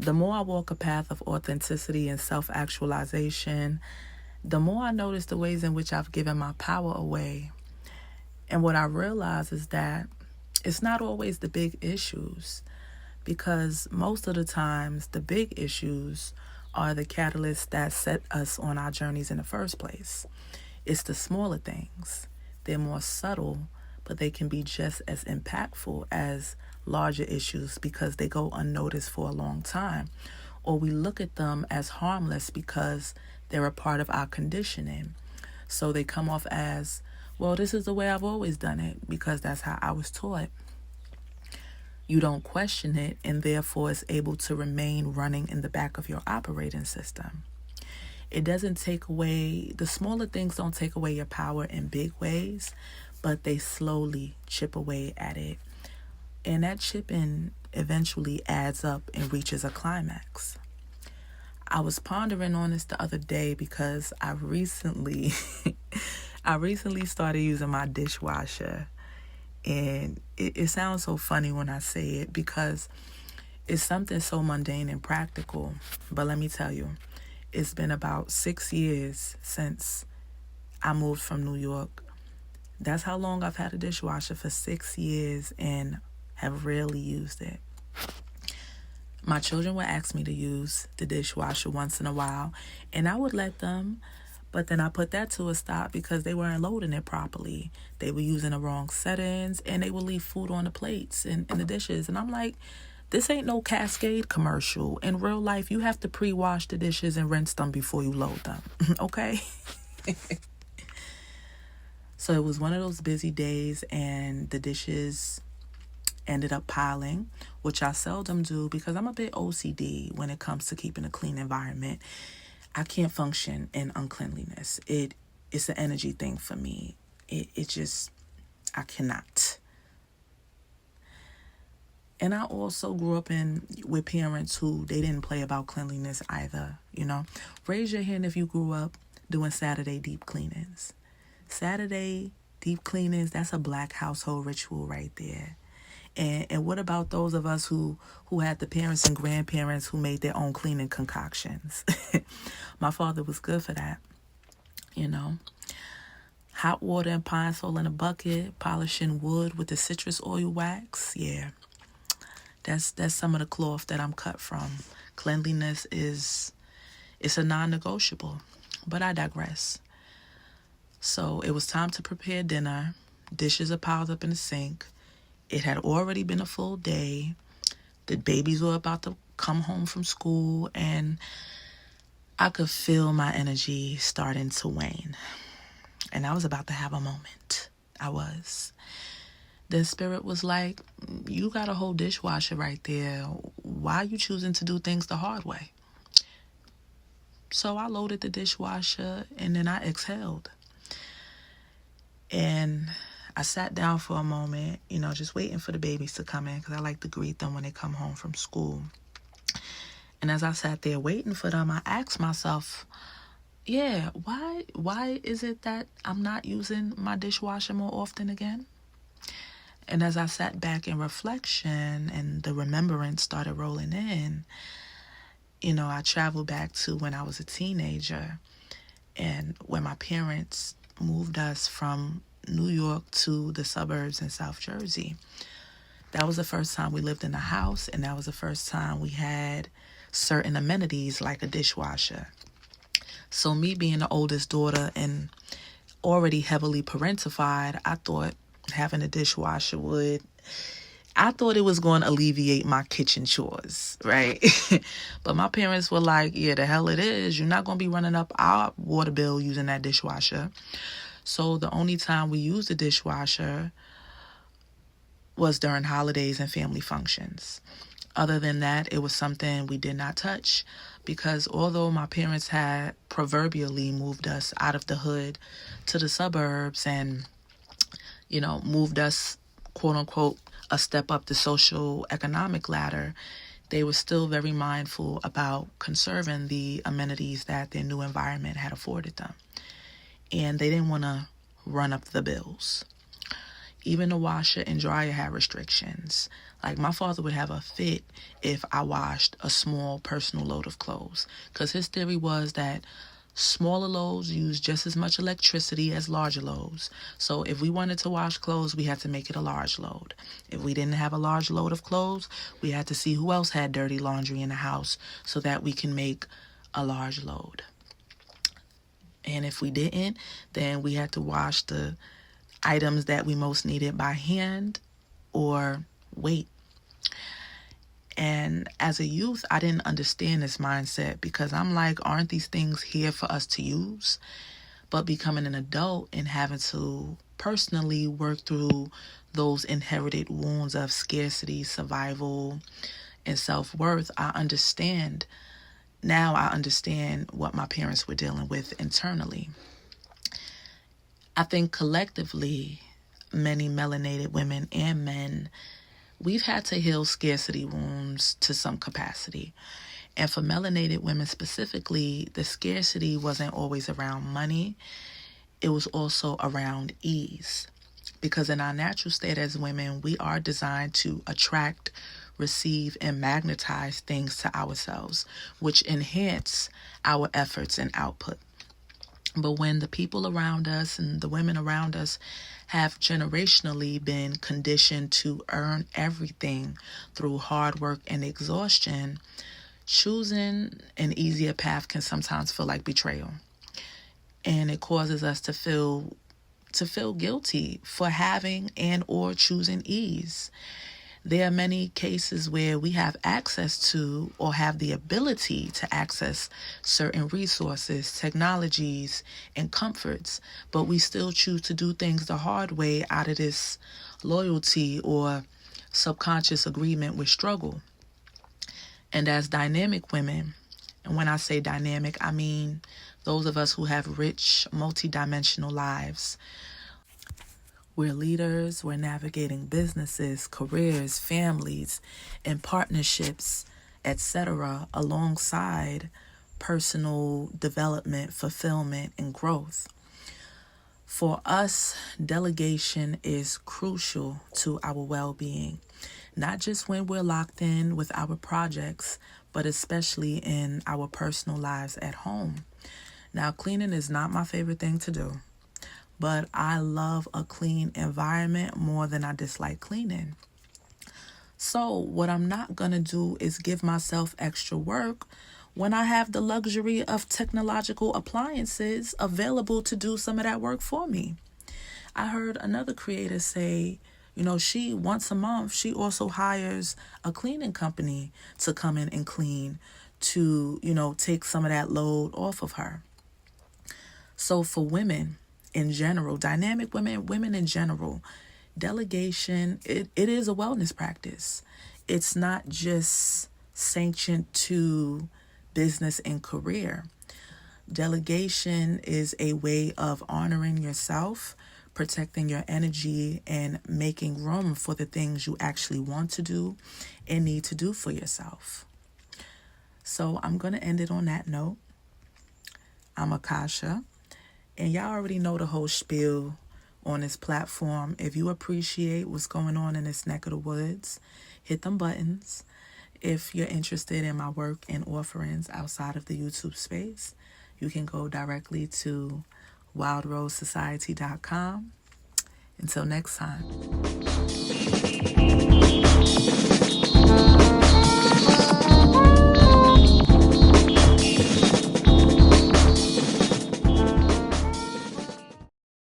The more I walk a path of authenticity and self-actualization, the more I notice the ways in which I've given my power away. And what I realize is that it's not always the big issues, because most of the times the big issues are the catalysts that set us on our journeys in the first place. It's the smaller things. They're more subtle, but they can be just as impactful as larger issues because they go unnoticed for a long time. Or we look at them as harmless because they're a part of our conditioning. So they come off as, well, this is the way I've always done it because that's how I was taught. You don't question it, and therefore it's able to remain running in the back of your operating system. It doesn't take away, the smaller things don't take away your power in big ways, but they slowly chip away at it. And that chipping eventually adds up and reaches a climax. I was pondering on this the other day because I recently started using my dishwasher. And it sounds so funny when I say it because it's something so mundane and practical. But let me tell you, it's been about 6 years since I moved from New York. That's how long I've had a dishwasher, for 6 years, and have rarely used it. My children would ask me to use the dishwasher once in a while, and I would let them. But then I put that to a stop because they weren't loading it properly. They were using the wrong settings, and they would leave food on the plates and the dishes. And I'm like, this ain't no Cascade commercial. In real life, you have to pre-wash the dishes and rinse them before you load them. Okay? So it was one of those busy days, and the dishes ended up piling, which I seldom do because I'm a bit OCD when it comes to keeping a clean environment. I can't function in uncleanliness. It's an energy thing for me. It just, I cannot. And I also grew up with parents who, they didn't play about cleanliness either, you know. Raise your hand if you grew up doing Saturday deep cleanings. Saturday deep cleanings, that's a Black household ritual right there. And what about those of us who had the parents and grandparents who made their own cleaning concoctions? My father was good for that, you know. Hot water and pine sol in a bucket, polishing wood with the citrus oil wax. Yeah, that's some of the cloth that I'm cut from. Cleanliness it's a non-negotiable, but I digress. So it was time to prepare dinner. Dishes are piled up in the sink. It had already been a full day. The babies were about to come home from school, and I could feel my energy starting to wane. And I was about to have a moment. I was. The spirit was like, you got a whole dishwasher right there. Why are you choosing to do things the hard way? So I loaded the dishwasher, and then I exhaled. And I sat down for a moment, you know, just waiting for the babies to come in because I like to greet them when they come home from school. And as I sat there waiting for them, I asked myself, yeah, why is it that I'm not using my dishwasher more often again? And as I sat back in reflection and the remembrance started rolling in, you know, I traveled back to when I was a teenager and when my parents moved us from New York to the suburbs in South Jersey. That was the first time we lived in a house, and that was the first time we had certain amenities like a dishwasher. So me being the oldest daughter and already heavily parentified, I thought having a dishwasher I thought it was going to alleviate my kitchen chores, right? But my parents were like, yeah, the hell it is. You're not going to be running up our water bill using that dishwasher. So the only time we used the dishwasher was during holidays and family functions. Other than that, it was something we did not touch because although my parents had proverbially moved us out of the hood to the suburbs and, you know, moved us, quote unquote, a step up the social economic ladder, they were still very mindful about conserving the amenities that their new environment had afforded them. And they didn't want to run up the bills. Even the washer and dryer had restrictions. Like, my father would have a fit if I washed a small personal load of clothes, because his theory was that smaller loads use just as much electricity as larger loads. So if we wanted to wash clothes, we had to make it a large load. If we didn't have a large load of clothes, we had to see who else had dirty laundry in the house so that we can make a large load. And if we didn't, then we had to wash the items that we most needed by hand or weight. And as a youth, I didn't understand this mindset, because I'm like, aren't these things here for us to use? But becoming an adult and having to personally work through those inherited wounds of scarcity, survival, and self-worth, I understand. Now I understand what my parents were dealing with internally. I think collectively, many melanated women and men, we've had to heal scarcity wounds to some capacity. And for melanated women specifically, the scarcity wasn't always around money. It was also around ease. Because in our natural state as women, we are designed to attract, receive, and magnetize things to ourselves, which enhance our efforts and output. But when the people around us and the women around us have generationally been conditioned to earn everything through hard work and exhaustion, choosing an easier path can sometimes feel like betrayal. And it causes us to feel guilty for having and or choosing ease. There are many cases where we have access to or have the ability to access certain resources, technologies, and comforts, but we still choose to do things the hard way out of this loyalty or subconscious agreement with struggle. And as dynamic women, and when I say dynamic, I mean those of us who have rich, multidimensional lives. We're leaders, we're navigating businesses, careers, families, and partnerships, etc., alongside personal development, fulfillment, and growth. For us, delegation is crucial to our well-being, not just when we're locked in with our projects, but especially in our personal lives at home. Now, cleaning is not my favorite thing to do, but I love a clean environment more than I dislike cleaning. So what I'm not going to do is give myself extra work when I have the luxury of technological appliances available to do some of that work for me. I heard another creator say, she once a month, she also hires a cleaning company to come in and clean to, take some of that load off of her. So for women in general, dynamic women in general, delegation, it is a wellness practice. It's not just sanctioned to business and career. Delegation is a way of honoring yourself, protecting your energy, and making room for the things you actually want to do and need to do for yourself. So I'm going to end it on that note. I'm Akasha, and y'all already know the whole spiel on this platform. If you appreciate what's going on in this neck of the woods, hit them buttons. If you're interested in my work and offerings outside of the YouTube space, you can go directly to wildrosesociety.com. Until next time.